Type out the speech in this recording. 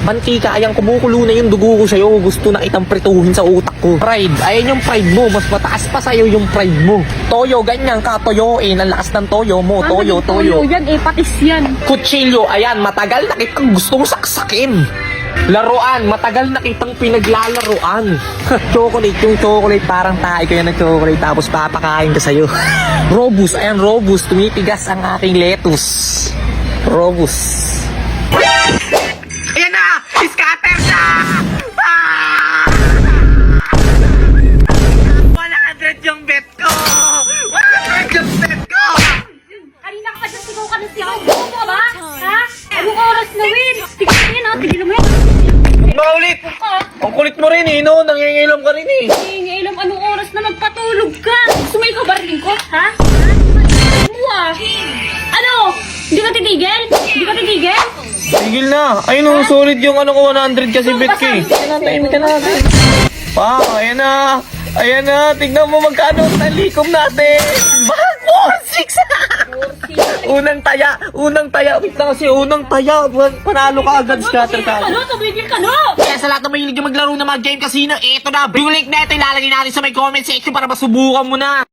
Mantika, ayan, kumukulo na yung dugo ko sa'yo. Gusto na itang prituhin sa utak ko. Pride, ayan yung pride mo. Mas mataas pa sa'yo yung pride mo. Toyo, ganyan ka, toyoin. Ang lakas ng toyo mo. Toyo. Yan, patis yan. Kutsilyo, ayan, matagal na kitang gustong saksakin. Laruan, matagal na kitang pinaglalaruan. Chocolate, yung chocolate, parang tayo ko yan ng chocolate, tapos papakain ka sa'yo. Robust, ayan, robust, tumitigas ang aking lettuce. Robust. Ayan na! Scatter na! Ah! 100 yung bet ko! 100 yung bet ko! Kanina ka pa dyan, sigaw ka ng sigaw. Buko ka ba? Ha? Anong oras na, Win? Tignan mo yan, ha? Tignan mo yan. Maulit! Ang kulit mo rin eh, no? Nangingilam ka rin eh. Hindi alam anong oras na magpatulog ka. Gusto mo ikabarin ko, ha? Ano ah? Ano? Hindi ka titigil? Hindi ka titigil? Tigil na. Ayun oh, solid yung ano ko 100 kasi bet ko eh. Tahimik ka natin. Pa, ayan na. Ayan na, tignan mo magkano ang talikom natin. Bakit 4-6? Unang taya. Wait lang kasi, unang taya. Panalo ka agad, scatter ka. Tumigil ka, no? Kaya sa lahat na mahilig yung maglaro ng mga game casino, eto na. Yung link na ito ilalagay natin sa may comment section para masubukan mo na.